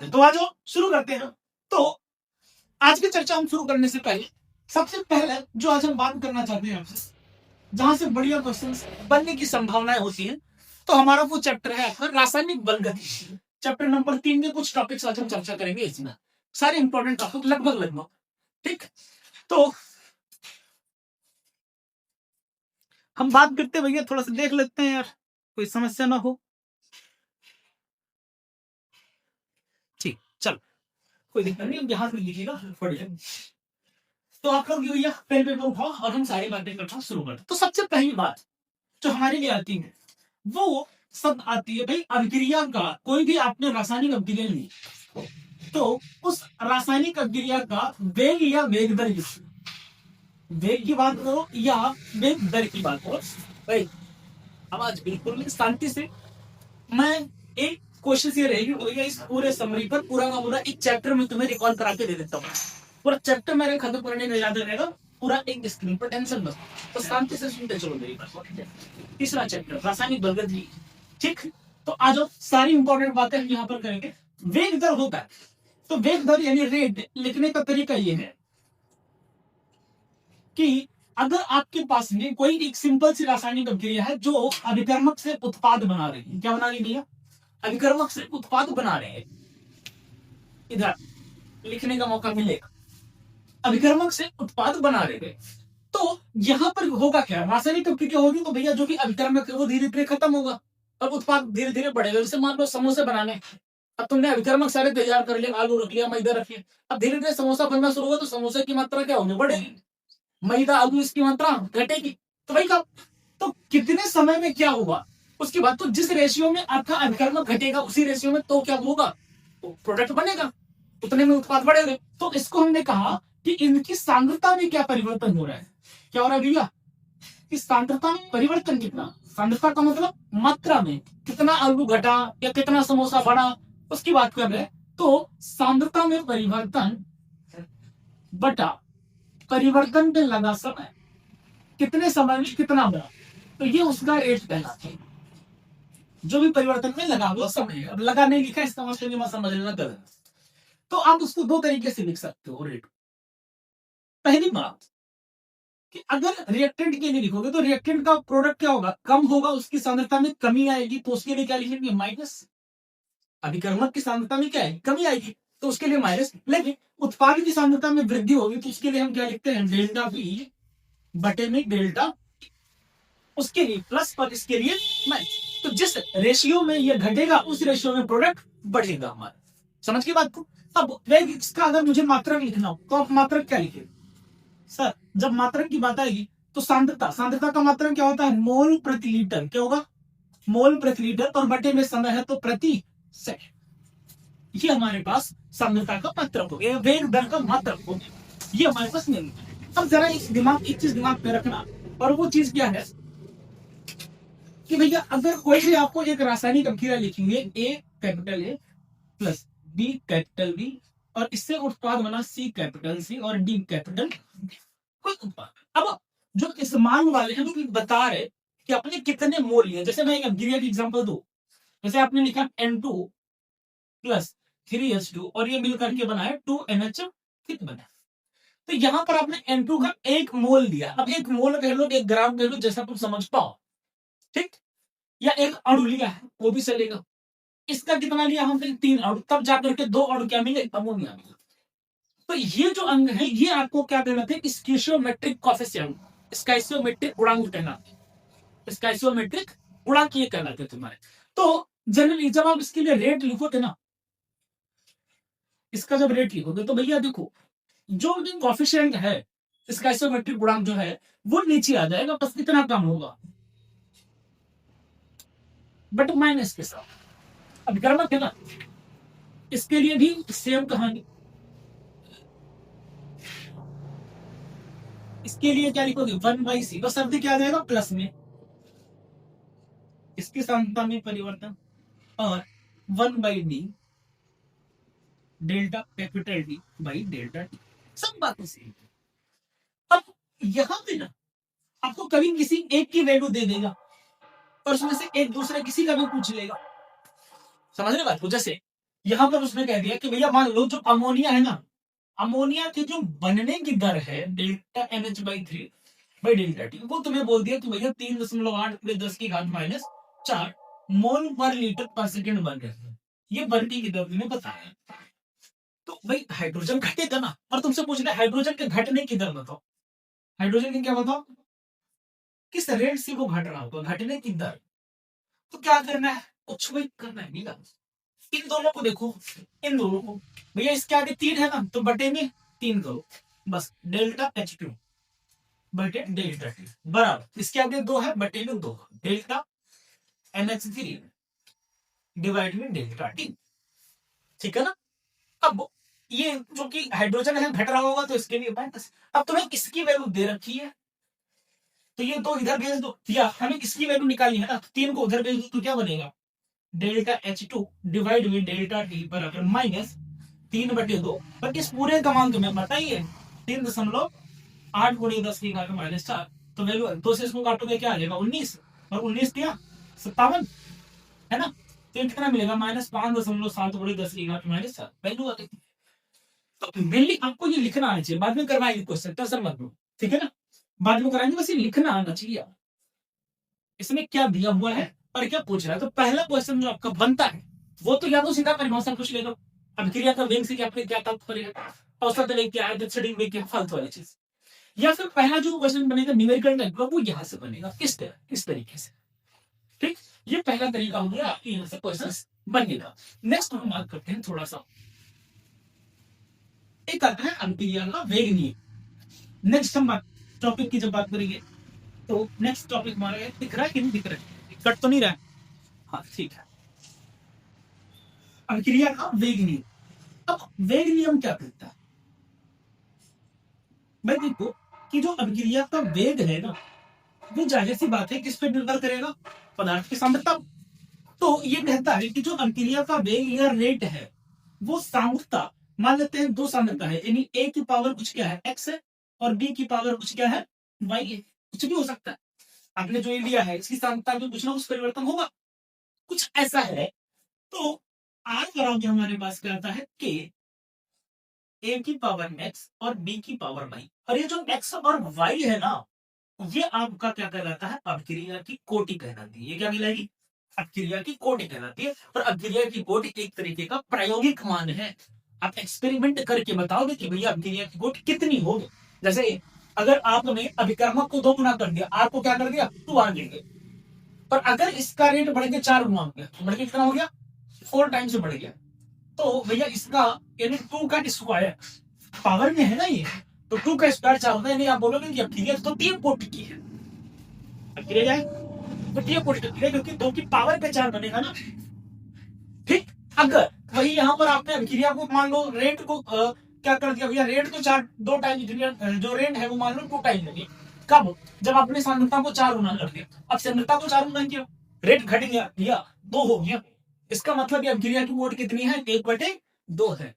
है। तो आज शुरू करते हैं। तो आज की चर्चा हम शुरू करने से पहले सबसे पहले जो आज हम बात करना चाहते हैं आपसे, जहां से बढ़िया क्वेश्चंस बनने की संभावनाएं होती है, तो हमारा वो चैप्टर है रासायनिक बलगति। चैप्टर नंबर 3 के कुछ टॉपिक्स आज हम चर्चा करेंगे। इसमें सारे इंपॉर्टेंट टॉपिक लगभग ठीक। तो हम बात करते भैया, थोड़ा सा देख लेते हैं यार, कोई समस्या ना हो। ठीक, चलो कोई दिक्कत नहीं, हम यहाँ से लिखिएगा। तो आप लोग भैया पेन पेपर उठाओ और हम सारी बातें करना शुरू करते। तो सबसे पहली बात जो हमारे लिए आती है वो सब आती है भाई अभिक्रिया का। कोई भी आपने रासायनिक अभिक्रिया ली तो उस रासायनिक अभिक्रिया का वेग या वेग दर, वेग की बात करो या वेग दर की बात करो भाई। आवाज बिल्कुल शांति से। मैं एक कोशिश ये रहेगी भैया, इस पूरे समरी पर पूरा का पूरा एक चैप्टर में तुम्हें रिकॉल करा के दे देता हूँ। पूरा चैप्टर मेरे खत्म करने में याद रहेगा, पूरा एक स्क्रीन पर, टेंशन मत। तो शांति से सुनते चलो मेरी बात। तीसरा चैप्टर रासायनिक बलगति, ठीक। तो आज सारी इंपॉर्टेंट बातें हम यहाँ पर करेंगे। वेग दर होता है, तो वेग दर यानी रेट लिखने का तरीका ये है कि अगर आपके पास में कोई एक सिंपल सी रासायनिक अभिक्रिया है जो अभिकर्मक से उत्पाद बना रही है, क्या बना रही है? अभिकर्मक से उत्पाद बना रहे हैं। इधर लिखने का मौका मिलेगा, अभिकर्मक से उत्पाद बना रहे हैं। तो यहां पर होगा क्या, रासायनिक अभिक्रिया होगी तो भैया जो भी अभिकर्मक है वो धीरे धीरे खत्म होगा और उत्पाद धीरे धीरे बढ़ेगा। जैसे मान लो समोसे बनाने, अब तुमने अभिकर्मक सारे तैयार कर लिया, आलू रख लिया, मैदा रख लिया, अब धीरे धीरे समोसा बनना शुरू होगा तो समोसे की मात्रा क्या होगी? बढ़ेगी। मैदा आलू इसकी मात्रा घटेगी। तो भाई का तो कितने समय में क्या होगा उसके बाद, तो जिस रेशियो में आपका अभिकर्मक घटेगा उसी रेशियो में तो क्या होगा, तो प्रोडक्ट बनेगा, उतने में उत्पाद बढ़ेगा। तो इसको हमने कहा कि इनकी सांद्रता में क्या परिवर्तन हो रहा है। क्या हो रहा है भैया? कि सांद्रता में परिवर्तन कितना, सांद्रता का मतलब मात्रा में कितना आलू घटा या कितना समोसा बढ़ा, उसकी बात कर रहे हैं। तो सांद्रता में परिवर्तन बटा परिवर्तन में लगा समय, कितने समय में कितना बढ़ा, तो ये उसका रेट कहलाता है। जो भी परिवर्तन में लगा वो समय, अब लगा नहीं लिखा इसका मतलब मत समझ लेना गलत। तो आप उसको दो तरीके से लिख सकते हो रेट। पहली बात कि अगर रिएक्टेंट के लिए लिखोगे तो रिएक्टेंट का प्रोडक्ट क्या होगा, कम होगा, उसकी सांद्रता में कमी आएगी, तो उसके लिए क्या लिखेंगे? माइनस। अभिकर्मक की सांद्रता में क्या है? कमी आएगी, तो उसके लिए माइनस। लेकिन उत्पाद की सांद्रता में वृद्धि होगी तो उसके लिए हम क्या लिखते हैं? डेल्टा बी बटे में डेल्टा, उसके लिए प्लस और इसके लिए माइनस। तो जिस रेशियो में ये घटेगा उस रेशियो में प्रोडक्ट बढ़ेगा हमारा। समझ की बात को? अब इसका अगर मुझे मात्रक लिखना हो तो आप मात्रक क्या लिखेंगे? सर जब मात्रक की बात आएगी तो सांद्रता, सांद्रता का मात्रक क्या होता है? मोल प्रति लीटर। क्या होगा? मोल प्रति लीटर, और बटे में समय है तो प्रति सेकंड। ये हमारे पास सांद्रता का मात्रक हो गया, वेग दर का मात्रक हो गया, ये हमारे पास नहीं। अब जरा एक चीज दिमाग में रखना, और वो चीज क्या है कि भैया अगर कोई भी आपको एक रासायनिक अभिक्रिया लिखेंगे, A capital A plus B capital B, और इससे उत्पाद बना सी कैपिटल सी और डी कैपिटल कोई उत्पाद। अब जो इस मान वाले हैं वो बता रहे कि अपने कितने मोल लिए। जैसे मैं एक अभिक्रिया की एग्जांपल दूं, जैसे आपने लिखा N2 प्लस 3H2 और ये मिलकर के बनाया 2NH कितना बना। तो यहां पर आपने N2 का एक मोल दिया। अब एक मोल कह लो, एक ग्राम कह लो, जैसा तुम समझ पाओ, ठीक। या एक अणु लिया है वो भी चलेगा। इसका कितना लिया हमने? 3 अणु, तब जाकर के 2 अणु क्या मिले? अमोनिया मिला। तो ये जो अंग है ये आपको क्या कहलाते हैं? स्टोइकियोमेट्रिक कोएफिशिएंट, स्टोइकियोमेट्रिक गुणांक कहलाते हैं। स्टोइकियोमेट्रिक गुणांक ये कहलाते हैं तुम्हारे। तो जनरली जब आप इसके लिए रेट लिखोगे ना, इसका जब रेट लिखोगे तो भैया देखो जो भी कोएफिशिएंट है इसका स्टोइकियोमेट्रिक गुणांक जो है वो नीचे आ जाएगा, बस इतना कम होगा, बट माइनस के साथ। अभिकर्मक है ना, इसके लिए भी सेम कहानी। इसके लिए क्या लिखोगे? 1/c, बस शब्द क्या आ जाएगा? प्लस में इसकी सांद्रता में परिवर्तन, और 1/d delta capital D by delta T. सब बातें सेम। अब यहां पे ना आपको कभी किसी एक की वैल्यू दे देगा और उसमें से एक दूसरे किसी का भी पूछ लेगा। समझ रहे बात को? जैसे यहां पर उसने कह दिया कि भैया मान लो जो अमोनिया है ना, अमोनिया की जो बनने की दर है डेल्टा NH/3/ΔT, वो तुम्हें बोल दिया कि भैया 3.8 × 10⁻⁴ मोल पर लीटर पर सेकेंड बन रहे हैं। ये बनने की दर तुम्हें बताया। तो भाई हाइड्रोजन घटेगा ना, और तुमसे पूछ रहे हाइड्रोजन के घटने की दर बताओ। हाइड्रोजन की क्या बताओ, किस रेट से वो घट रहा होगा, घटने की दर। तो क्या करना है, कुछ भी करना है, नहीं करना। इन दोनों को देखो, इन दोनों को, भैया इसके आगे 3 है ना, तो बटे में 3 करो, बस डेल्टा H2 बटे डेल्टा T बराबर, इसके आगे 2 है, बटे में 2 डेल्टा NH3 डिवाइड में डेल्टा T। ठीक है ना। अब ये जो कि हाइड्रोजन है घट रहा होगा, तो इसके लिए माइनस। अब तुम्हें किसकी वैल्यू दे रखी है, तो ये 2 इधर भेज दो, या हमें किसकी वैल्यू निकालनी है ना, तो 3 को उधर भेज दो, तो क्या बनेगा, डेल्टा H2 डिवाइड में डेल्टा T बराबर माइनस 3/2। बट इस पूरे का मान तुम्हें पता ही है, 3.8 × 10⁻⁴ तो वैल्यू 2 से इसको काटोगे क्या आ जाएगा, 19, और 19 दिया 57, है ना। तो कितना मिलेगा, -5.7 × 10⁻⁴ वैल्यू आ गई। तो मेनली आपको ये लिखना आना चाहिए, बाद में करवाएंगे क्वेश्चन, टेंशन मत लो, ठीक है ना, बाद में कराएंगे, बस ये लिखना आना चाहिए इसमें क्या दिया हुआ है और क्या पूछ रहा है। तो पहला क्वेश्चन जो आपका बनता है, वो तो या तो सीधा परिभाषा कुछ ले लो, अभिक्रिया का वेग से क्या क्या तात्पर्य है, औसत वेग क्या है, दक्षिणी वेग क्या, फालतू वाली चीज। या फिर पहला जो क्वेश्चन बनेगा न्यूमेरिकल टाइप का, वो यहाँ से बनेगा, किस तरीके से। ठीक, ये पहला तरीका हो गया, आपके यहाँ से क्वेश्चन बनेगा। नेक्स्ट हम बात करते हैं थोड़ा सा, एक आता है अभिक्रिया का वेग नियम। नेक्स्ट हम टॉपिक की जब बात करेंगे, तो नेक्स्ट टॉपिक हमारा दिख रहा है कि नहीं दिख रहा है, कट तो नहीं रहा है, हाँ ठीक है। अभिक्रिया का वेग नियम। अब वेग नियम क्या कहता है, भाई देखो कि जो अभिक्रिया का वेग है ना, वो जाहिर सी बात है किस पे निर्भर करेगा, पदार्थ की सांद्रता। तो ये कहता है कि जो अभिक्रिया का वेग या रेट है, वो सांद्रता, मान लेते हैं 2 सांद्रता है, यानी A की पावर कुछ क्या है x है, और B की पावर कुछ क्या है y है, कुछ भी हो सकता है। आपने जो ये लिया है, इसकी सांद्रता में कुछ ना कुछ परिवर्तन होगा, कुछ ऐसा है। तो R बराबर हमारे पास क्या आता है, K A की पावर x और B की पावर y, और ये जो x और y है ना, ये आपका क्या कहलाता है, अभिक्रिया की कोटि कहलाती है। ये क्या कहलाएगी, अभिक्रिया की कोटि कहलाती है। और अभिक्रिया की कोटि एक तरीके का प्रायोगिक मान है, आप एक्सपेरिमेंट करके बताओगे कि भैया अभिक्रिया की कोटि कितनी होगी। जैसे अगर आपने अभिकर्मक को 2 गुना कर दिया, R को क्या कर दिया 2 R दे, पर अगर इसका रेट बढ़ के 4 गुना हो गया, तो बढ़ के कितना हो गया, 4 टाइम्स बढ़ गया, तो भैया इसका यानी 2 का स्क्वायर पावर में है ना ये, तो 2 का स्क्वायर 4 होता है, यानी आप बोलोगे कि अभिक्रिया तो 3 कोटि की है, अभिक्रिया जाए तो 3 कोटि की है, क्योंकि 2 की पावर पे 4 बनेगा ना। ठीक, अगर वही यहाँ पर आपने अभिक्रिया को मान लो रेट को क्या कर दिया भैया, रेट तो 4 2 टाइम, जो रेट है वो मान लो 2 टाइम लगे, कब, जब आपने सांद्रता को 4 गुना कर दिया। अब सांद्रता को 4 गुना किया, रेट घट गया भैया 2 हो गया, इसका मतलब ये अभिक्रिया की वोट कितनी है, 1/2 है।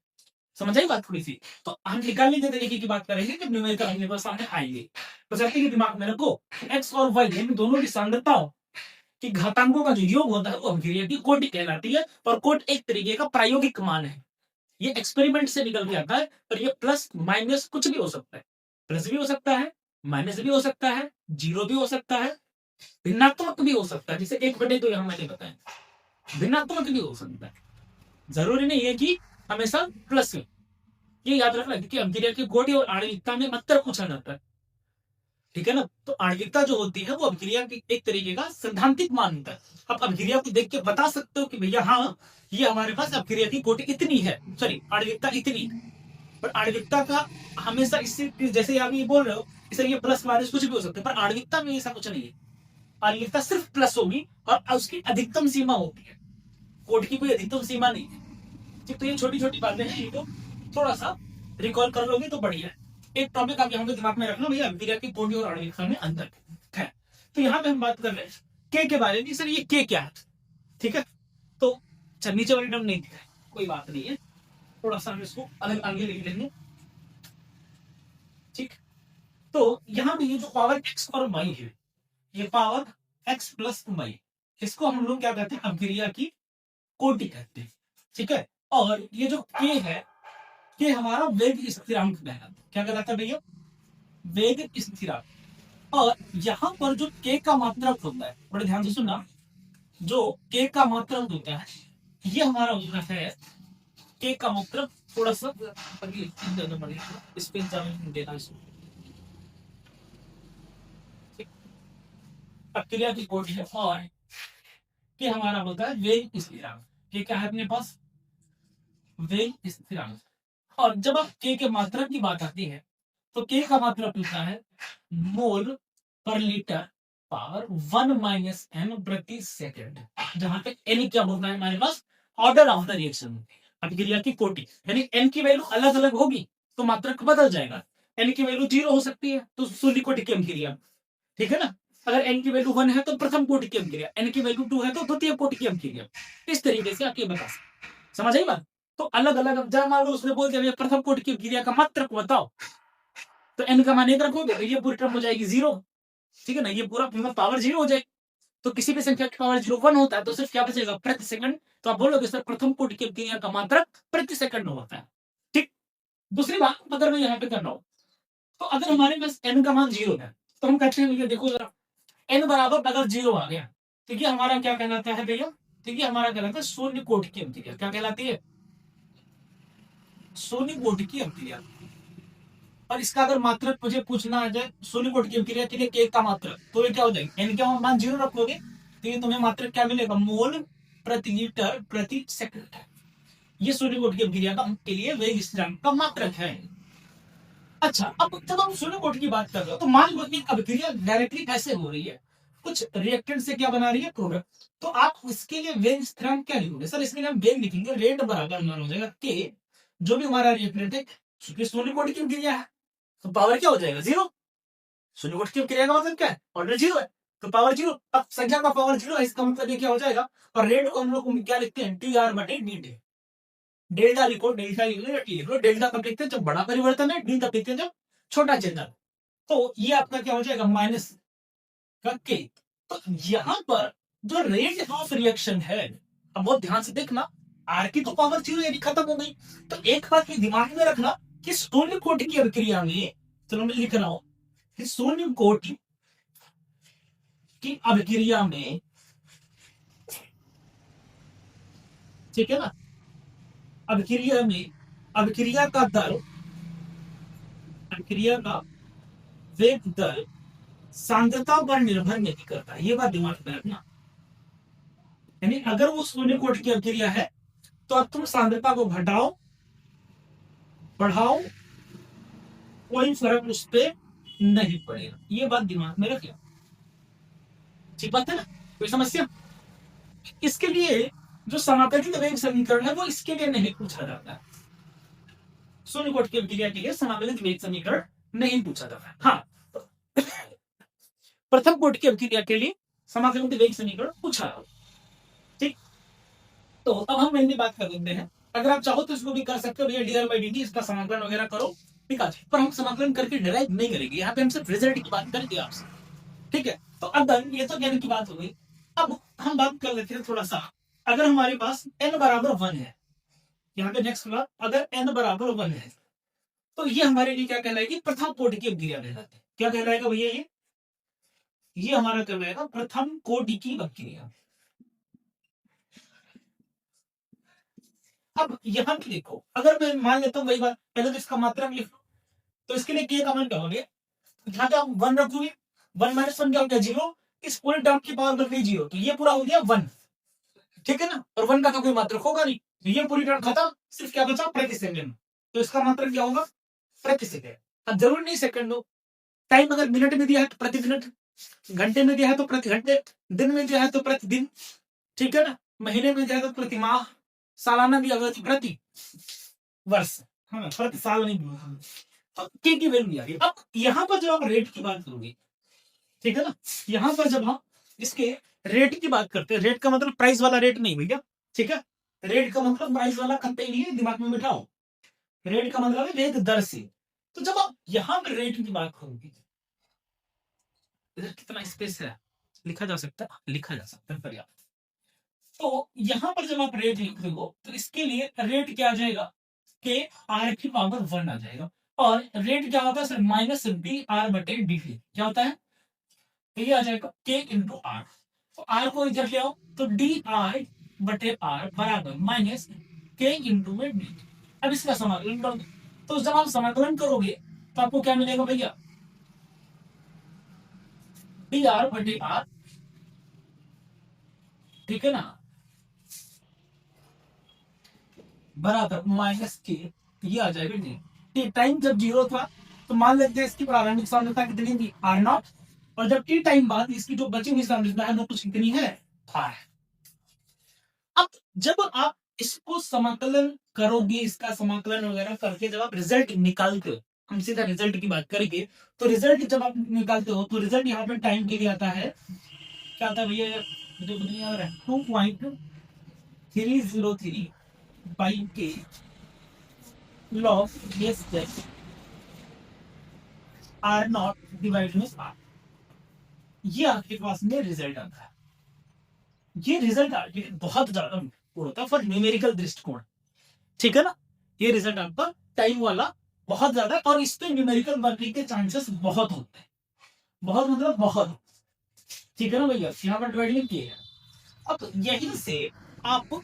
समझ आई बात थोड़ी सी। तो हम निकालने के तरीके की बात करेंगे जब न्यूमेरिकल अपने पास सामने आएंगे। तो सबके दिमाग में रखो, एक्स और वाई इन दोनों की सांद्रताओं कि घातांकों का जो योग होता है वो अभिक्रिया की कोटि कहलाती है। और कोट एक तरीके का प्रायोगिक मान है, ये एक्सपेरिमेंट से निकल के आता है, पर ये प्लस माइनस कुछ भी हो सकता है, प्लस भी हो सकता है, माइनस भी हो सकता है, जीरो भी हो सकता है, भिन्नात्मक भी हो सकता है, जैसे 1/2 यहाँ मैंने बताया, भिन्नात्मक भी हो सकता है, जरूरी नहीं है कि हमेशा प्लस में। ये याद रखना, क्योंकि अभिक्रिया की कोटि और आणविकता में अंतर पूछा जाता है, ठीक है ना। तो आणविकता जो होती है वो अभिक्रिया की एक तरीके का सैद्धांतिक मान होता है। आप अभिक्रिया को देख के बता सकते हो कि भैया हाँ ये हमारे पास अभिक्रिया की कोटि इतनी है, सॉरी आणविकता इतनी है। पर आणविकता का हमेशा इससे, जैसे आप ये बोल रहे हो इससे ये प्लस माइनस कुछ भी हो सकता है, पर आणविकता में ऐसा कुछ नहीं है। आणविकता सिर्फ प्लस होगी और उसकी अधिकतम सीमा होती है, कोटि की कोई अधिकतम सीमा नहीं है। ठीक, तो ये छोटी छोटी बातें हैं, इनको थोड़ा सा रिकॉल कर लोगे तो बढ़िया है। एक टॉपिक आप यहाँ पे दिमाग में रखना भैया, अभिक्रिया की कोटि और आणविकता में अंतर है। तो यहाँ पे हम बात कर रहे हैं के के बारे में, सर ये के क्या है, ठीक है। तो अच्छा नीचे वाले टर्म नहीं दिख रहा है, कोई बात नहीं है, थोड़ा सा हम इसको अलग आगे लिख लेंगे, ठीक। तो यहाँ पे ये जो पावर एक्स और वाई है, ये पावर एक्स प्लस वाई, इसको हम लोग क्या कहते हैं, अभिक्रिया की कोटि कहते हैं, ठीक है। और ये जो के है, के हमारा वेग स्थिरांक कहलाता है। क्या कहलाता है भैया? वेग स्थिरांक। और यहाँ पर जो के का मात्रक होता है, बड़े ध्यान से सुनना, जो के का मात्रक होता है ये हमारा होता है, के का मात्रक थोड़ा सा इस पे देना प्रक्रिया की कोटि है। और कि हमारा होता है वेग स्थिरांक। के क्या है अपने पास? वेग स्थिरांक। और जब आप के मात्रा की बात आती है तो के का मात्रक होता है मोल पर लीटर पावर 1 - n प्रति सेकंड, जहां पे एन क्या होता है हमारे पास? ऑर्डर ऑफ द रिएक्शन, अभिक्रिया की कोटि। यानी एन की वैल्यू अलग अलग होगी तो मात्रक बदल जाएगा। एन की वैल्यू 0 हो सकती है तो शून्य कोटि की अभिक्रिया, ठीक है ना। अगर एन की वैल्यू 1 है तो प्रथम कोटि की अभिक्रिया, एन की वैल्यू 2 है तो द्वितीय कोटि की अभिक्रिया। इस तरीके से आप ये बता सकते, समझ आई बात? तो अलग अलग, जब मान लो उसने बोल दिया प्रथम कोटि की अभिक्रिया का मात्रक बताओ, तो एन का मान 1 रखोगे तो ये पूरी टर्म हो जाएगी 0, ठीक है ना। ये पूरा पावर 0 हो जाएगी। तो किसी भी संख्या की पावर 0 1 होता है तो सिर्फ क्या बचेगा? प्रति सेकंड। तो आप बोलोगे सर प्रथम कोटि की अभिक्रिया का मात्रक प्रति सेकंड होता है, ठीक। दूसरी बात अगर मैं यहाँ पे कर रहा हूँ, तो अगर हमारे पास एन का मान 0 है तो हम कहते हैं देखो जरा, एन बराबर अगर 0 आ गया तो ये हमारा क्या कहलाता है भैया? तो ये हमारा कहलाता है शून्य कोटि की अभिक्रिया। क्या कहलाती है? शून्य कोटि की अभिक्रिया। और इसका अगर मात्रक मुझे पूछना आ जाए शून्य कोटि की अभिक्रिया के लिए के का मात्रक, तो ये क्या हो जाएगा? एन का मान 0 रखोगे तो ये तुम्हें मात्रक क्या मिलेगा? मोल प्रति लीटर प्रति सेकंड। ये शून्य कोटि की अभिक्रिया के लिए वेग स्थिरांक का मात्रक है। अच्छा, अब जब हम शून्य कोटि की बात कर रहे हो तो मान लो कि अभिक्रिया डायरेक्टली कैसे हो रही है? कुछ रिएक्टेंट से क्या बना रही है? प्रोडक्ट। तो आप इसके लिए वेग स्थिरांक क्या लिखोगे? सर इसके लिए हम वेग लिखेंगे, रेट बराबर मान हो जाएगा के, जो भी हमारा रिएक्टेंट है, क्योंकि शून्य कोटि की अभिक्रिया है तो पावर क्या हो जाएगा? 0। शून्य कोटि की अभिक्रिया का मतलब क्या है? ऑर्डर 0 है तो पावर 0। अब संख्या का पावर 0 है, इसका मतलब ये क्या हो जाएगा? और रेट को हम लोग क्या लिखते हैं? टी आर बटे डी टी। डेल्टा लिखो, डेल्टा लिखो या टी लिखो। डेल्टा कब लिखते हैं? जब बड़ा परिवर्तन है। डी तब लिखते हैं जब छोटा चेंज है। तो ये आपका क्या हो जाएगा? माइनस का के। तो यहां पर जो रेट ऑफ रिएक्शन है, अब बहुत ध्यान से देखना, आर की तो पावर 0 यानी खत्म हो गई। तो एक बात दिमाग में रखना कि शून्य कोटि की अभिक्रिया में, चलो मैं लिख रहा हूं कि शून्य कोटि की अभिक्रिया में, ठीक है ना, अभिक्रिया में अभिक्रिया का दर, अभिक्रिया का वेग दर सांद्रता पर निर्भर नहीं करता। ये बात दिमाग में रखना। यानी अगर वो शून्य कोटि की अभिक्रिया है तो अब तुम सांद्रता को घटाओ बढ़ाओ, कोई फर्क उस पर नहीं पड़ेगा। ये बात दिमाग में रखिए, ठीक बात है ना। कोई समस्या? इसके लिए जो समाकलित वेग समीकरण है वो इसके लिए नहीं पूछा जाता है। शून्य कोटि की अभिक्रिया के लिए समाकलित वेग समीकरण नहीं पूछा जाता है। हाँ, प्रथम कोटि की अभिक्रिया के लिए समाकलित वेग समीकरण पूछा, ठीक। तो अब हम मेनली बात कर लेते हैं। अगर आप चाहो तो इसको भी कर सकते हो, भैया D R by D T इसका समाकलन वगैरह करो, ठीक है। पर हम समाकलन करके डिराइव नहीं करेंगे, यहाँ पे हम सिर्फ रिजल्ट की बात करेंगे आपसे, ठीक है। तो अब ये तो ज्ञान की बात हो गई। अब हम बात कर लेते हैं थोड़ा सा, अगर हमारे पास n बराबर 1 है, यहाँ पे नेक्स्ट बात, अगर n बराबर 1 है तो ये हमारे लिए क्या कहलाएगी? प्रथम कोटि की अभिक्रिया कहलाती है। क्या कहलाएगा भैया? ये हमारा कहलाएगा प्रथम कोटि की अभिक्रिया। अब यहां भी देखो, अगर मैं मान लेता हूँ वही बात, पहले तो इसका मात्रक लिख लो, तो इसके लिए के का मान क्या हो गया? यहाँ पे हम 1 रखोगे, 1 - 1 क्या हो गया? 0। इस पूरे टर्म की पावर बन गई 0, तो ये पूरा हो गया 1, ठीक है ना। और 1 का तो कोई मात्रक होगा नहीं, तो ये पूरी टर्म खत्म, सिर्फ क्या बचा? प्रति सेकंड। तो इसका मात्रक क्या होगा? प्रति सेकंड। अब जरूर नहीं सेकंड हो, टाइम अगर मिनट में दिया है तो प्रति मिनट, घंटे में दिया है तो प्रति घंटे, दिन में दिया है तो प्रति दिन, ठीक है ना, महीने में दिया है तो प्रति माह, सालाना दिया गया तो प्रति वर्ष, हाँ प्रति साल नहीं बोला। के की वैल्यू आ गई। अब यहाँ पर जब आप रेट की बात करोगे, ठीक है ना, यहाँ पर जब हम इसके रेट की बात करते हैं, रेट का मतलब प्राइस वाला रेट नहीं भैया, ठीक है। रेट का मतलब प्राइस वाला कतई नहीं है, दिमाग में बिठाओ। रेट का मतलब है वेग दर से। तो जब आप यहाँ पर रेट की बात करोगे, इधर कितना स्पेस है? लिखा जा सकता है, लिखा जा सकता है पर्याप्त। तो यहां पर जब आप रेट लिखते हो तो इसके लिए रेट क्या आ जाएगा, के आर की पावर 1 आ जाएगा। और रेट क्या होता है सर, माइनस डी आर बटे डी टी क्या होता है, ये आ जाएगा के इंटू आर। तो आर को इधर ले आओ तो डी आर बटे आर बराबर माइनस के इंटू में डी। अब इसका समाकलन कर दो। तो जब आप समाकलन करोगे तो आपको क्या मिलेगा भैया, डी आर बटे आर, ठीक है ना, बराबर माइनस के, ये आ जाएगा डी। टाइम जब जीरो था तो मान लेते हैं इसकी प्रारंभिक सांद्रता कितनी थी, आर नॉट, और जब टी टाइम बाद इसकी जो बची हुई सांद्रता है वो कुछ कितनी है, आर। अब जब आप इसको समाकलन करोगे, इसका समाकलन वगैरह करके जब आप रिजल्ट निकालते हो, हम सीधा रिजल्ट की बात करेंगे, तो रिजल्ट जब आप निकालते हो तो रिजल्ट यहाँ पे टाइम के लिए आता है, क्या आता है भैया, मुझे नहीं याद है, 2.303 बाई के log S R not divide में आर, ये आपके पास में रिजल्ट आता है। ये रिजल्ट आपके बहुत ज्यादा होता है फॉर न्यूमेरिकल दृष्टिकोण, ठीक है ना। ये रिजल्ट आपका टाइम वाला बहुत ज्यादा, और इस पे न्यूमेरिकल बनने के चांसेस बहुत होते हैं, बहुत मतलब बहुत, ठीक है ना भैया। यहाँ पर डिवाइडिंग किए हैं। अब यहीं से आप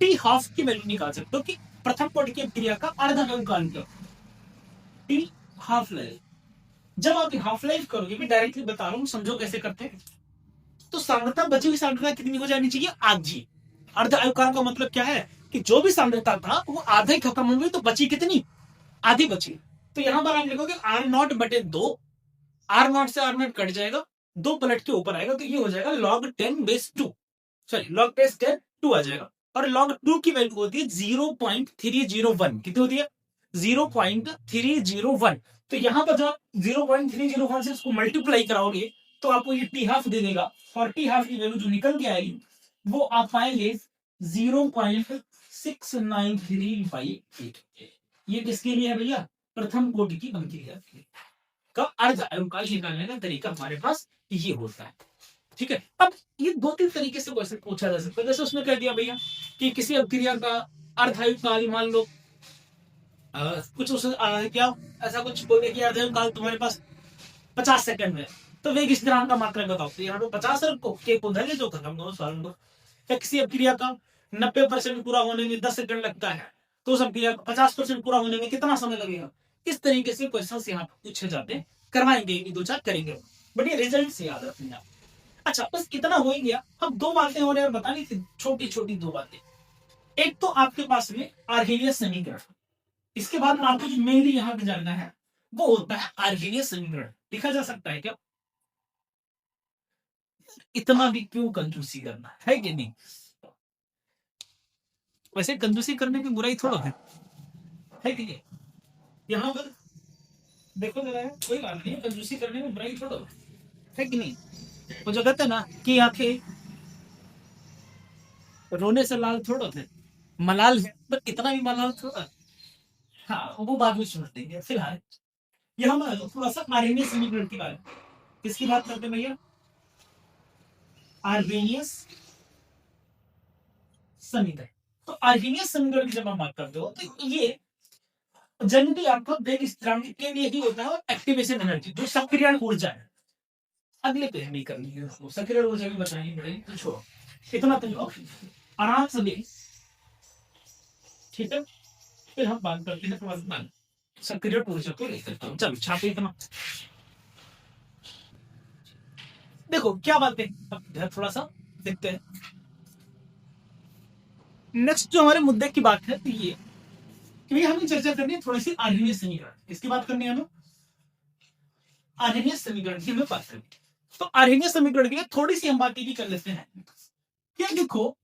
टी हाफ की वैल्यू निकाल सकते हो कि प्रथम कोटि की क्रिया का अर्धकाल क्या, टी हाफ लाइफ। जब आप हाफ लाइफ करोगे, मैं डायरेक्टली बता रहा हूँ, समझो कैसे करते हैं। तो सांद्रता, बची हुई सांद्रता कितनी हो जानी चाहिए, आधी। अर्ध आयुकाल का मतलब क्या है कि जो भी सांद्रता था वो आधे खत्म हो गई, तो बची कितनी, आधी बची। तो यहां पर आप लिखोगे आर नॉट बटे 2, आर नॉट से आर नॉट कट जाएगा, 2 पलट के ऊपर आएगा, तो ये हो जाएगा log 10/2, सॉरी log 10/2 आ जाएगा। और log 2 की वैल्यू होती है 0.301, कितनी होती है, 0.301। तो यहां पर जब 0.301 से इसको मल्टीप्लाई कराओगे तो आपको ये टी हाफ दे देगा, और टी हाफ की वैल्यू जो निकल के आएगी वो आप पाएंगे 0.693/8। ये किसके लिए है भैया, प्रथम कोटि की अभिक्रिया का अर्ध आयुकाल निकालने का तरीका हमारे पास ये होता है, ठीक है। अब ये 2-3 तरीके से क्वेश्चन पूछा जा सकता है। जैसे उसने कह दिया भैया कि किसी अभिक्रिया का अर्ध आयुकाल, मान लो कुछ उस क्या ऐसा कुछ बोल दिया कि अर्ध आयुकाल तुम्हारे पास 50 सेकंड में, तो वेग स्थिरांक का मात्रक बताओ, तो यहाँ पे 50 रखो, के को धैर्य जो खत्म दो सवाल दो। या किसी अभिक्रिया का 90% पूरा होने में 10 सेकंड लगता है, तो उस अभिक्रिया का 50% पूरा होने में कितना समय लगेगा। इस तरीके से क्वेश्चंस यहाँ पूछे जाते हैं, करवाएंगे, 2-4 करेंगे, बट ये रिजल्ट से याद रखना। अच्छा, बस कितना हो ही गया। अब 2 बातें होने और बतानी थी, छोटी छोटी 2 बातें। एक तो आपके पास में आर्हेनियस समीकरण, इसके बाद आपको जो मेनली यहाँ पे जानना है वो होता है आर्हेनियस समीकरण। लिखा जा सकता है क्या, इतना भी क्यों कंजूसी करना है कि नहीं। वैसे कंजूसी करने की बुराई थोड़ा है कि नहीं। यहाँ पर देखो जरा, कोई बात नहीं, कंजूसी करने में बुराई थोड़ा है कि नहीं। वो जो कहते हैं ना कि आंखें रोने से लाल थोड़ा थे, मलाल है, पर इतना भी मलाल थोड़ा। हाँ, वो बाद में छोड़ देंगे, फिलहाल यहाँ पर थोड़ा सा आर्हेनियस समीकरण की बात, किसकी बात करते हैं भैया, आर्हेनियस समीकरण। तो आर्हेनियस समीकरण की जब हम बात करते हो तो ये जनरली आपको वेग स्थिरांक के लिए ही होता है, और एक्टिवेशन एनर्जी जो सक्रियण ऊर्जा है, अगले पेज में करनी है उसको, सक्रियण ऊर्जा भी बतानी पड़ेगी, तो छोड़ो इतना तो आराम से देख, ठीक है। फिर हम बात करते हैं सक्रियण ऊर्जा को लेकर। चलो छापे इतना, देखो क्या बात है, अब थोड़ा सा देखते हैं। नेक्स्ट जो हमारे मुद्दे की बात है तो ये कि हमें चर्चा करनी है थोड़ी सी आर्हेनियस समीकरण, किसकी बात करनी है हमें, आर्हेनियस समीकरण की हमें बात करनी है। तो आर्हेनियस समीकरण के लिए थोड़ी सी हम बातें भी कर लेते हैं। क्या देखो,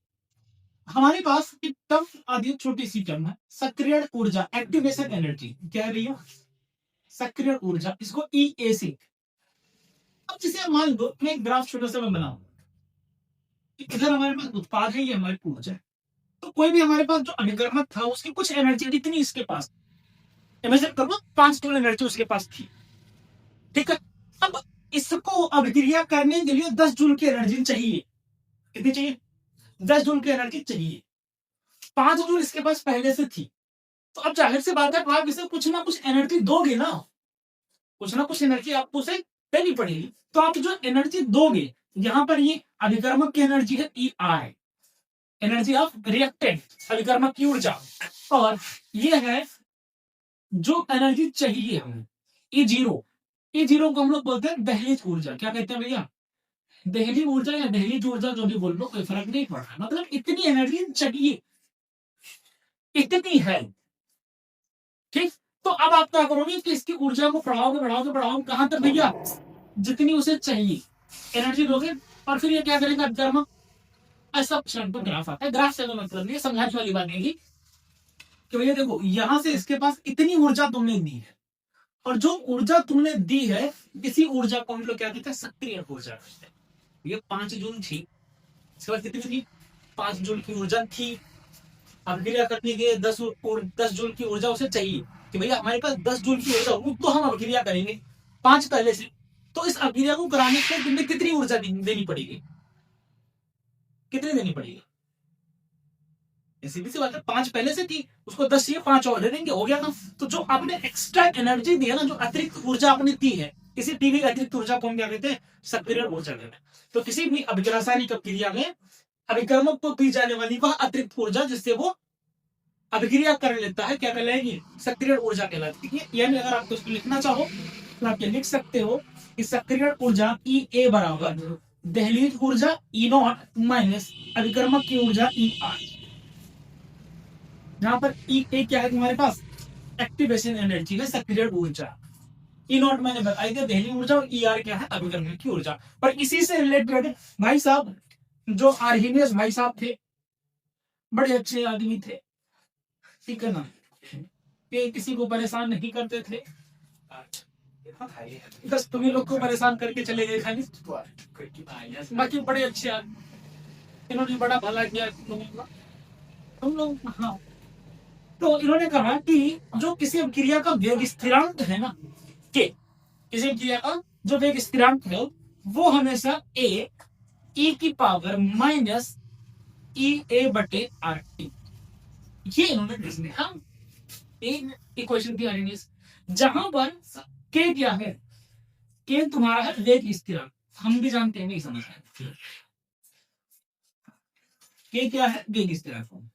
हमारे पास एक टर्म आदि छोटी सी टर्म है, सक्रियण ऊर्जा, एक्टिवेशन एनर्जी, क्या है भैया, सक्रियण ऊर्जा, इसको ई से। अब जैसे मान लो मैं एक ग्राफ छोटा सा मैं बनाऊं, इधर हमारे पास उत्पाद है, ये हमारी ऊर्जा है। तो कोई भी हमारे पास जो अभिकर्मक था उसकी कुछ एनर्जी इतनी इसके पास, इमेजिन करो 5 जूल एनर्जी उसके पास थी, ठीक है। अब इसको अभिक्रिया करने के लिए 10 जूल की एनर्जी चाहिए, कितनी चाहिए, 10 जूल की एनर्जी चाहिए, 5 जूल इसके पास पहले से थी, तो अब जाहिर सी बात है आप इसे कुछ ना कुछ एनर्जी दोगे ना, कुछ ना कुछ एनर्जी आपको उसे देनी पड़ेगी। तो आप जो एनर्जी दोगे, यहां पर ये अभिकर्मक की एनर्जी है ई आई, एनर्जी ऑफ रिएक्टेंट, अभिकर्मक की ऊर्जा, और ये है जो एनर्जी चाहिए हमें ई जीरो। ई जीरो को हम लोग बोलते हैं दहलीज ऊर्जा। क्या कहते हैं भैया? दहली ऊर्जा या दहलीज ऊर्जा, जो भी बोल लो कोई फर्क नहीं पड़ रहा, मतलब इतनी एनर्जी चाहिए, इतनी है। ठीक, तो अब आप क्या करोगे कि इसकी ऊर्जा को बढ़ाओगे बढ़ाओगे बढ़ाओगे कहां तक भैया? जितनी उसे चाहिए एनर्जी दोगे, और फिर ये क्या करेगा अभिकर्मक? ऐसा क्षण पर ग्राफ आता है, ग्राफ से मतलब नहीं, समझाने वाली बात नहीं कि भैया देखो यहां से इसके पास इतनी ऊर्जा तुमने दी है, और जो ऊर्जा तुमने दी है इसी ऊर्जा को हम लोग क्या कहते हैं? सक्रिय ऊर्जा। ये 5 जूल थी, इसके बाद कितनी थी? 5 जूल की ऊर्जा थी। अभिक्रिया करने के 10 जूल की ऊर्जा उसे चाहिए कि भैया हमारे पास 10 जूल की ऊर्जा हो तो हम अभिक्रिया करेंगे, 5 पहले से। तो इस अभिक्रिया को कराने के लिए तुम्हें कितनी ऊर्जा देनी पड़ेगी? कितनी देनी पड़ेगी? सीधी सी बात है, 5 पहले से थी, उसको 10 चाहिए, 5 और दे देंगे, हो गया ना। तो जो आपने एक्स्ट्रा एनर्जी दी है ना, जो अतिरिक्त ऊर्जा आपने दी है, इसी दी गई अतिरिक्त ऊर्जा को हम क्या कहते हैं? सक्रिय ऊर्जा कहते हैं। तो किसी भी रासायनिक क्रिया में अभिकर्मक को दी जाने वाली वह अतिरिक्त ऊर्जा जिससे वो अभिक्रिया कर लेता है, क्या कहलाएगी? सक्रिय ऊर्जा कहलाती है। यानी अगर आप उसको लिखना चाहो तो आप ये लिख सकते हो कि सक्रिय ऊर्जा ई ए बराबर दहलीज ऊर्जा ई नॉट माइनस अभिकर्मक की ऊर्जा ई आर। जहां पर ई ए क्या है तुम्हारे पास? एक्टिवेशन एनर्जी है, सक्रिय ऊर्जा। ई नॉट मैंने बताई थी दहली ऊर्जा, और ई आर क्या है? अभिकर्मक की ऊर्जा। पर इसी से रिलेटेड भाई साहब जो आर्हिनियस भाई साहब थे, बड़े अच्छे आदमी थे, ठीक है ना, कि किसी को परेशान नहीं करते थे, बस तुम्हें लोग को परेशान करके चले गए खाली, बाकी बड़े अच्छे आदमी, इन्होंने बड़ा भला किया तुम लोग। हाँ, तो इन्होंने कहा कि जो किसी क्रिया का वेग स्थिरांक है ना, के किसी क्रिया का जो वेग स्थिरांक है वो हमेशा ए ई की पावर माइनस ई ए बटे आर टी, ये इन्होंने दिया। एक इक्वेशन की आर्हिनियस, जहां पर के क्या है? के तुम्हारा है वेग स्थिरांक, हम भी जानते हैं, नहीं समझ रहे के क्या है? वेग स्थिरांक।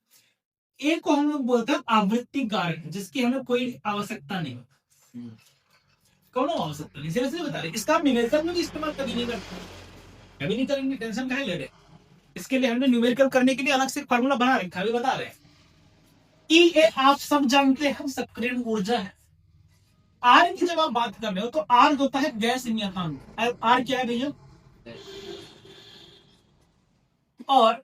ए को हम लोग बोलते हैं आवृत्ति कारक, जिसकी हमें कोई आवश्यकता नहीं, कौन आवश्यकता नहीं, सीरियसली बता रहे, इसका न्यूमेरिकल में भी इस्तेमाल कभी नहीं करते, कभी नहीं करेंगे, टेंशन काहे ले रहे? इसके लिए हमने न्यूमेरिकल करने के लिए अलग से फार्मूला बना रखा है, अभी बता रहे हैं। ई ए आप सब जानते हैं सक्रिय ऊर्जा है। आर की जब आप बात कर रहे हो तो आर होता है गैस नियतांक। आर क्या है भैया? और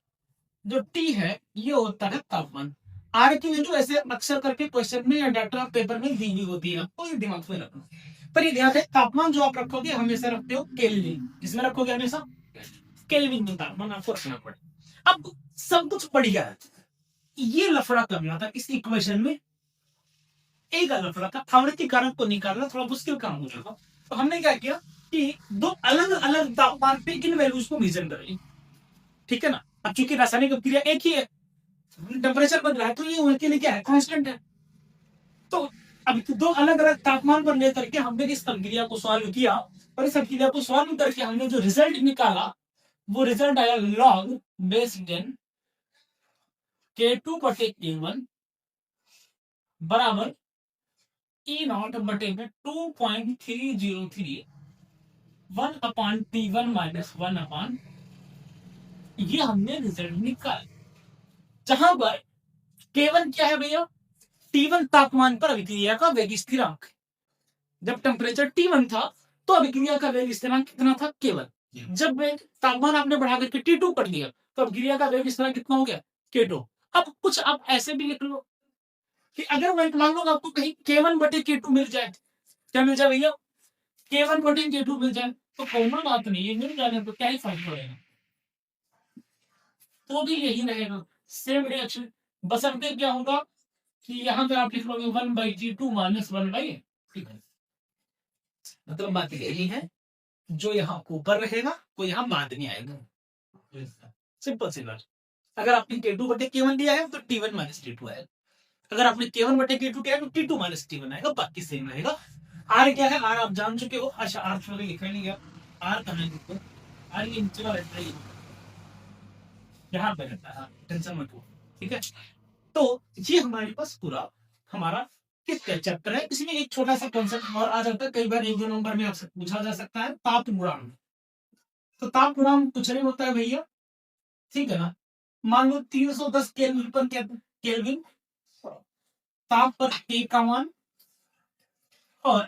जो टी है ये होता है तापमान। आर की वैल्यू ऐसे अक्सर करके क्वेश्चन में या डाटा पेपर में दी हुई होती है, आपको दिमाग में रखना। पर ये ध्यान है, तापमान जो आप रखोगे हमेशा रखते हो केल्विन, इसमें रखोगे हमेशा केल्विन में तापमान आपको रखना पड़े। अब सब कुछ बढ़िया है, ये लफड़ा करना था इस इक्वेशन में, एक लफड़ा था, आवृत्ति कारक को निकालना थोड़ा मुश्किल काम हो जाएगा। तो हमने क्या किया कि दो अलग अलग तापमान पे इन वैल्यूज को मेजर करें, ठीक है ना। अब चूंकि रासायनिक क्रिया एक ही है, टेम्परेचर बदला है, तो ये उनके लिए क्या है? कांस्टेंट है। तो अब दो अलग अलग तापमान पर लेकर के हमने इस अभिक्रिया को सॉल्व किया, और इस अभिक्रिया को सॉल्व करके हमने जो रिजल्ट निकाला वो रिजल्ट आया लॉग बेस 10 K2 बटे K1 बराबर ई नॉट बटे में 2.303 1 अपान T1 माइनस 1 अपान, ये हमने रिजल्ट निकाला। जहां पर K1 क्या है भैया? T1 तापमान पर अभिक्रिया का वेग स्थिरांक। जब टेम्परेचर T1 था तो अभिक्रिया का वेग स्थिरांक कितना था? K1। जब वेग तापमान आपने बढ़ा करके T2 कर दिया तो अभिक्रिया का वेग स्थिरांक कितना हो गया? K2। अब कुछ आप ऐसे भी लिख लो कि अगर वही मान लो आपको कहीं K1 बटे K2 मिल जाए, क्या मिल जाए भैया? K1 बटे K2 मिल जाए तो कॉमन बात नहीं है, मिल जाने तो क्या ही फर्क पड़ेगा, तो भी यही रहेगा, सेम रिएक्शन। बशर्ते क्या होगा कि यहाँ पे आप लिख लोगे 1/T2 माइनस 1/, ठीक है, मतलब बात यही है, जो यहाँ ऊपर रहेगा वो यहाँ बाद में आएगा, सिंपल सी बात। अगर आपने K2 बटे K1 लिया है तो T1 माइनस T2 आएगा, अगर आपने K1 बटे K2 किया तो T2 माइनस T1 आएगा, बाकी सेम रहेगा। आर क्या है, आर आप जान चुके हो। अच्छा आर थोड़ा लिखा नहीं गया, आर कहाँ है देखो, आर ये नीचे वाला रहता है, यहाँ पे रहता है, टेंशन मत लो, ठीक है। तो ये हमारे पास पूरा हमारा किसका चैप्टर है। इसमें एक छोटा सा कॉन्सेप्ट और आ जाता है, कई बार एक दो नंबर में आपसे पूछा जा सकता है, ताप गुणांक। तो ताप गुणांक कुछ नहीं होता है भैया, ठीक है ना। मान लो 310 केल्विन पर केल्विन ताप पर के का मान और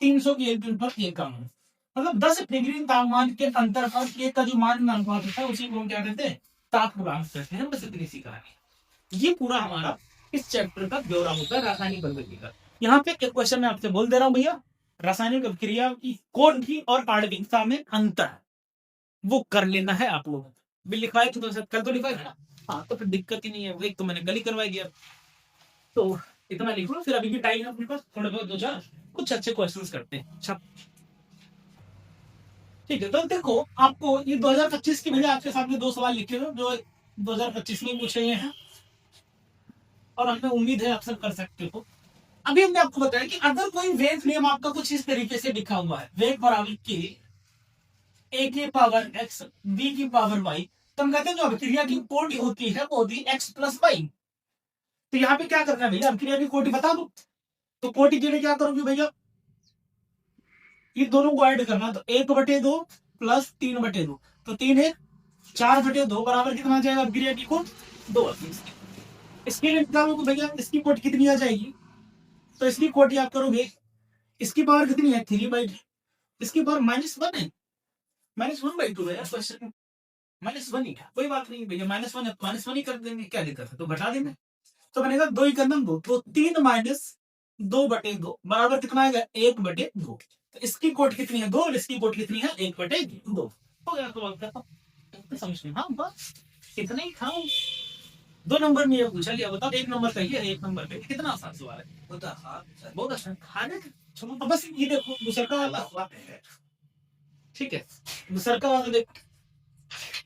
300 केल्विन पर के का मान, मतलब 10 डिग्री तापमान के अंतर पर के का जो मान अनुपात होता है उसी को हम क्या कहते हैं, ताप गुणांक कहते हैं। बस इतनी सी कहानी। ये पूरा हमारा इस चैप्टर का ब्यौरा होता है रासायनिक अभिक्रिया का। यहाँ पे एक क्वेश्चन मैं आपसे बोल दे रहा हूँ भैया, रासायनिक अभिक्रिया की कौन थी और आणविकता में अंतर, वो कर लेना है आप लोगों को। बिल लिखवाए थे तो कल तो लिखवाए थे ना, हाँ तो फिर दिक्कत ही नहीं है, एक तो मैंने कल ही करवाई दिया। तो इतना लिख लो, फिर अभी भी टाइम है अपने पास, थोड़े बहुत दो चार कुछ अच्छे क्वेश्चंस करते हैं। अच्छा ठीक है, तो देखो आपको ये 2025 की मैंने आपके सामने दो सवाल लिखे हैं जो 2025 में पूछे गए हैं और हमें उम्मीद है अक्सर कर सकते हो। अभी हमने आपको बताया कि अगर कोई वेव नियम आपका कुछ इस तरीके से लिखा हुआ है, वेव बराबर के ए की पावर एक्स बी की पावर वाई, तो हम कहते हैं जो अभिक्रिया की कोटि होती है वो होती है एक्स प्लस वाई। तो यहाँ पे क्या करना है भैया, अभिक्रिया की कोटि बता दो, तो कोटि के लिए क्या करोगे भैया, ये दोनों को ऐड करना, तो 1/2 प्लस 3/2, तो 3 है 4/2 बराबर कितना आ जाएगा अभिक्रिया की कोट 2। इसके लिए निकालोगे भैया, इसकी कोट कितनी आ जाएगी, तो इसकी कोट याद करोगे, इसकी पावर कितनी है 3/2, इसकी पावर -1 है, -1/2 है क्वेश्चन, -1 ही है, कोई बात नहीं भैया, -1 ही कर देंगे, क्या दिक्कत है, तो घटा देंगे। तो बनेगा 2 ही करना 2, तो 3 माइनस 2/2 बराबर कितना आएगा 1/2। तो इसकी कोट कितनी है 2 और इसकी कोट कितनी है 1/2, हो गया। तो समझ में, हाँ बस इतना ही था। 2 नंबर में ये पूछा गया, बताओ 1 नंबर का ही है, 1 नंबर पे कितना आसान सवाल है, बहुत आसान खाने। चलो तो बस ये देखो दूसरा का वाला, ठीक है दूसरा का वाला देखो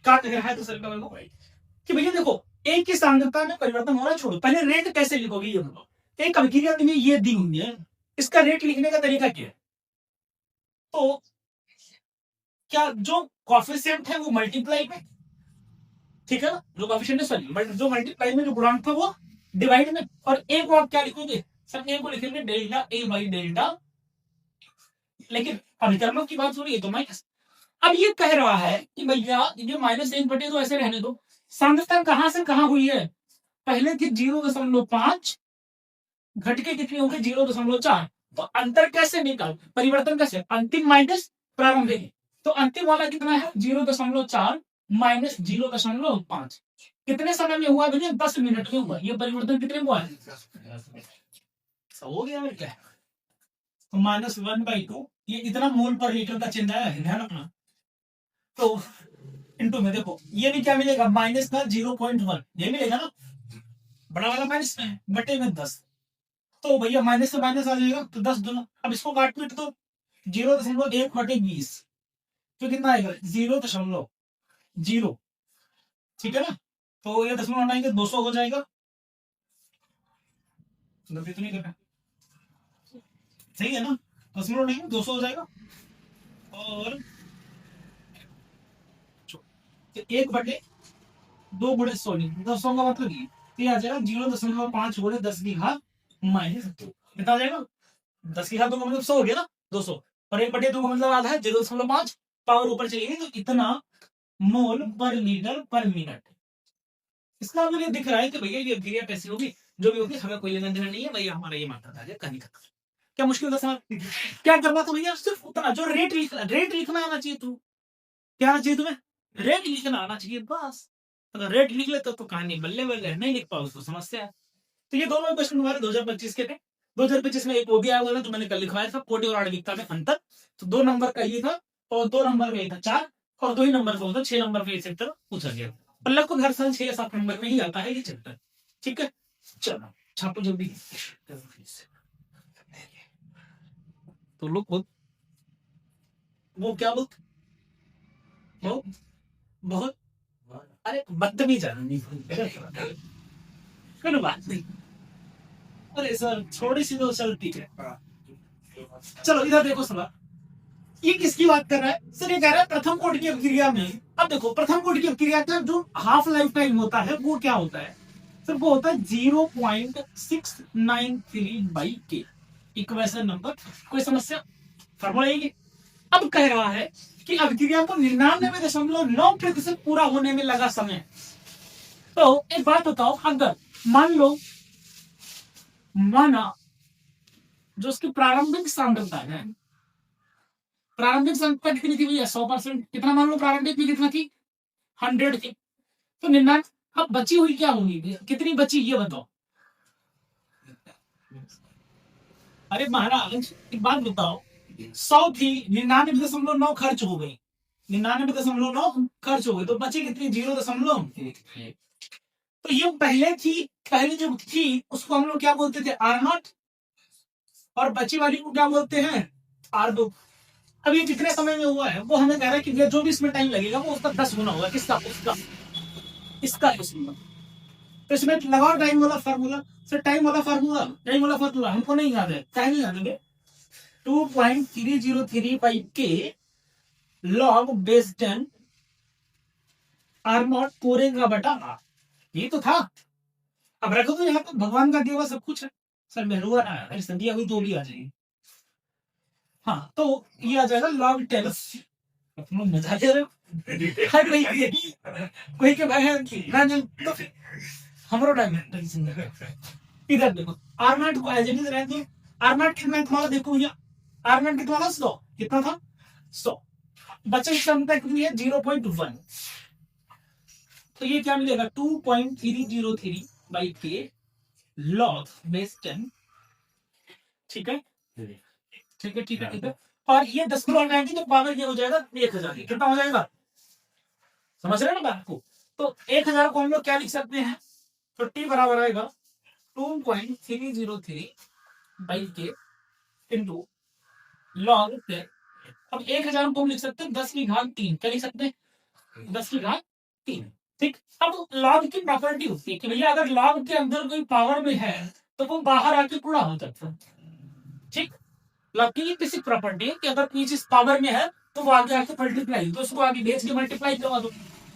क्या कह रहा है दूसरा का वाला कि भैया देखो एक की सांद्रता में परिवर्तन होना छोड़ो, पहले रेट कैसे लिखोगे ये बताओ। एक अभिक्रिया में ये दी हुई है, इसका रेट लिखने का तरीका क्या है, तो क्या जो कॉफिशिएंट है वो मल्टीप्लाई में, ठीक है ना, जो कॉफिशिएंट है सॉरी जो मल्टीप्लाई में जो गुणांक था वो डिवाइड में, और एक को आप क्या लिखोगे सर, एक को लिखेंगे डेल्टा ए बाई डेल्टा, लेकिन अभिकर्मक की बात हो रही है तो माइनस। अब ये कह रहा है कि भैया ये -1/2 ऐसे रहने दो, सांद्रता कहां से कहां हुई है, पहले थी 0.5 घट के कितनी होगी 0.4, तो अंतर कैसे निकाल, परिवर्तन कैसे, अंतिम माइनस प्रारंभिक, तो अंतिम वाला कितना है 0.4 माइनस 0.5, कितने समय में हुआ भैया 10 मिनट में हुआ, ये परिवर्तन कितने में हुआ है, हो गया मेरे क्या, तो -1/2 ये इतना मोल पर लीटर का चिन्ह है ध्यान रखना। तो इनटू में देखो ये भी क्या मिलेगा माइनस का 0.1 ये मिलेगा ना, बड़ा वाला माइनस में बटे में 10, तो भैया माइनस से माइनस आ जाएगा तो 10 दूना, अब इसको काट पीट दो 0.1/20, तो कितना आएगा 0.0, ठीक है ना, तो ये 10 हटाएंगे 200 हो जाएगा, गलती तो नहीं कर रहा, सही है ना, 10 हटाएंगे 200 हो जाएगा, और 1/2 गुणे 100 10 का मतलब ये आ जाएगा 0.5 गुणे 10 की घात -2, कितना आ जाएगा 10 की घात 2 का मतलब 100 हो गया ना 200, और 1/2 का मतलब आधा है 0.5, पावर ऊपर चलेगी तो इतना मोल पर लीटर पर मिनट। इसका मुझे दिख रहा है कि भैया ये अभिक्रिया कैसी होगी, जो भी होगी हमें कोई लेना देना नहीं है भैया, हमारा ये मात्रा था कहीं तक, क्या मुश्किल था सर, क्या करना था भैया, सिर्फ उतना जो रेट लिखना आना चाहिए, तू क्या आना चाहिए तुम्हें, रेट लिखना आना चाहिए बस, अगर रेट लिख लेते तो कहानी बल्ले बल्ले, नहीं लिख पाओ तो समस्या है। तो ये दोनों क्वेश्चन हमारे 2025 के थे, 2025 में एक वो भी आया हुआ था जो मैंने कल लिखवाया था, कोटि और आणविकता में अंतर, तो 2 नंबर का ये था, और 2 नंबर का ये था 4, और 2 ही नंबर का होता 6 नंबर का ये चैप्टर पूछा गया, और लगभग हर साल 6 या 7 नंबर में ही आता है ये चैप्टर, ठीक है। चलो छापो जल्दी, तो लोग वो क्या बहुत बहुत बहुत अरे बदतमीज आदमी, कोई बात नहीं। अरे सर थोड़ी सी तो चलती है। चलो इधर देखो सर, ये किसकी बात कर रहा है सर? ये कह रहा है प्रथम कोटि की अभिक्रिया में। अब देखो प्रथम कोटि की अभिक्रिया का जो हाफ लाइफ टाइम होता है वो क्या होता है सर? वो होता है 0.693/K, इक्वेशन नंबर। कोई समस्या? फॉर्मूला यही है। अब कह रहा है कि अभिक्रिया को 99.9% पूरा होने में लगा समय। तो एक बात बताओ, अगर मान लो माना जो उसकी प्रारंभिक सांद्रता है, प्रारंभिक सांद्रता कितनी थी भैया? 100%। कितना मान लो प्रारंभिक में कितना थी? 100 थी। तो 99 अब बची हुई क्या होगी? कितनी बची ये बताओ। अरे महाराज एक बात बताओ, 100 थी, 99.9 खर्च हो गई, 99.9 खर्च हो गई, तो बची कितनी? 0. तो ये पहले थी, पहले जो थी उसको हम लोग क्या बोलते थे? R0। और बची वाली को क्या बोलते हैं? R2। अब ये कितने समय में हुआ है वो हमें कह रहा है कि जो भी इसमें टाइम लगेगा वो उसका 10 गुना होगा। किसका? उसका, इसका। तो इसमें लगाओ टाइम वाला फार्मूला। सर टाइम वाला फार्मूला हमको नहीं याद है, क्या नहीं याद है? 2.303/K log base 10 R0 पूरे का बटा R। ये तो था। अब रखो तो यहाँ पे भगवान का दिया हुआ सब कुछ है। सर मेहरुआ ना संध्या हुई तो भी आ जाएगी। हाँ तो ये आ जाएगा log 10। मजा ले रहे हो? कोई के भाई ना तो फिर हमरो टाइम इधर देखो, R0 को एज इट इज रहने दो। R0 कितना तुम्हारा देखो भैया, R0 कितना था? 100। कितना था? 100। बचे की क्षमता कितनी है? 0.1। तो ये क्या मिलेगा? 2.303/K log base 10। ठीक है, ठीक है, ठीक है, ठीक है। और ये 10 किलो आएंगे तो पावर ये हो जाएगा 1000। कितना हो जाएगा? समझ रहे हैं ना बात को? तो 1000 को हम लोग क्या लिख सकते हैं? तो T बराबर आएगा 2.303/K इंटू लॉग 10। अब 1000 को हम लिख सकते हैं 10⁻3। क्या लिख सकते हैं? 10⁻3। ठीक। अब लॉग की प्रॉपर्टी होती है कि भैया अगर लॉग के अंदर कोई पावर में है तो वो बाहर आके पूरा हो सकता है। ठीक। लॉग की किसी प्रॉपर्टी है कि अगर कोई चीज पावर में है तो वो आगे आके मल्टीप्लाई, तो उसको आगे भेज के मल्टीप्लाई करवा दो।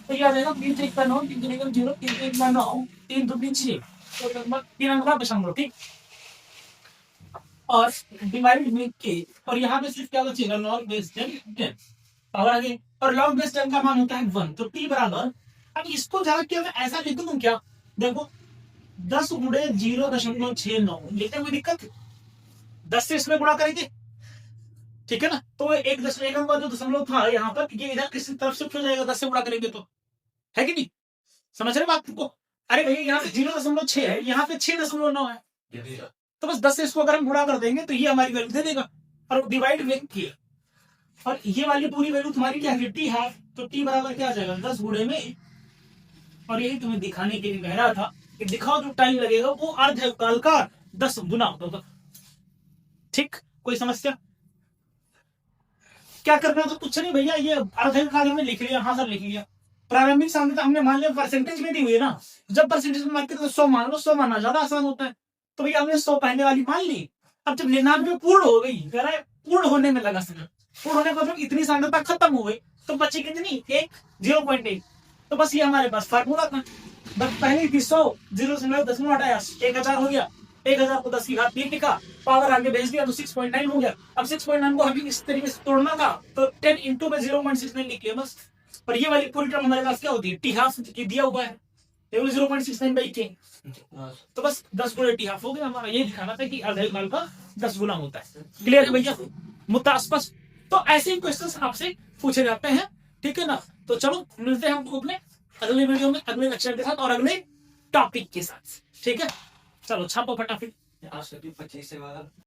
तो ये आ जाएगा 3 का 9, 3 का 0, 3 का 9, 3 2 6, तो लगभग 3 अंक बचाऊंगा। ठीक। और डिवाइड में के, और यहाँ पे सिर्फ क्या बचेगा? लॉग बेस 10 पावर आ गई, और लॉग बेस 10 का मान होता है 1। तो टी बराबर, अब इसको ज्यादा क्या ऐसा लिख दूं क्या? देखो 10 गुणे 0.69 लिखने में दिक्कत? 10 से इसमें गुणा करेंगे, ठीक है ना? तो एक अंक जो दशमलव था यहाँ पर, ये इधर किसी तरफ शिफ्ट हो जाएगा 10 से गुणा करेंगे तो, है कि नहीं? समझ रहे बात को? अरे भैया यहाँ पे 0.6 है, यहाँ पे 6.9 है, तो बस 10 से इसको अगर हम गुणा कर देंगे तो ये हमारी वैल्यू दे देगा। और डिवाइड में किया, और ये वाली पूरी वैल्यू तुम्हारी क्या है? टी है। तो टी बराबर क्या आ जाएगा? 10 गुणे में, और यही तुम्हें दिखाने के लिए कह रहा था कि दिखाओ जो टाइम लगेगा वो अर्ध काल का 10 गुना होगा। ठीक। कोई समस्या? क्या करना था? कुछ नहीं भैया, ये अर्ध काल हमने लिख लिया। हाँ सर लिख लिया। प्रारंभिक सांद्रता हमने मान लिया परसेंटेज में दी हुई है ना, जब परसेंटेज में मानते तो 100 मान लो, 100 मानना ज्यादा आसान होता है। तो भैया हमने 100 पहले वाली मान ली। अब जब 99 पूर्ण हो गई, कह रहा है पूर्ण होने में लगा समय, पूर्ण होने का मतलब इतनी सांद्रता खत्म हो गई, तो बची कितनी? 0.1। तो बस ये हमारे पास फार्मूला था। बस पहले थी 100, 0.10 हटाया 1000 हो गया, 1000 को 10⁻3 लिखा, पावर आगे भेज दिया तो 6.9 हो गया। अब 6.9 को हमें इस तरीके से तोड़ना था, तो 10 इंटू में 0.69 लिखिए बस। और ये वाली पूरी टर्म हमारे पास क्या होती है? टी हाफ दिया हुआ है, 0.69/K। तो बस 10 गुणे टी हाफ हो गया। हमारा ये दिखाना था कि अर्ध काल का 10 गुना होता है। क्लियर है भैया? मुद्दा स्पष्ट? तो ऐसे ही क्वेश्चंस आपसे पूछे जाते हैं, ठीक है ना? तो चलो मिलते हैं हमको अपने अगले वीडियो में, अगले लेक्चर के साथ और अगले टॉपिक के साथ। ठीक है, चलो छापो फटाफट।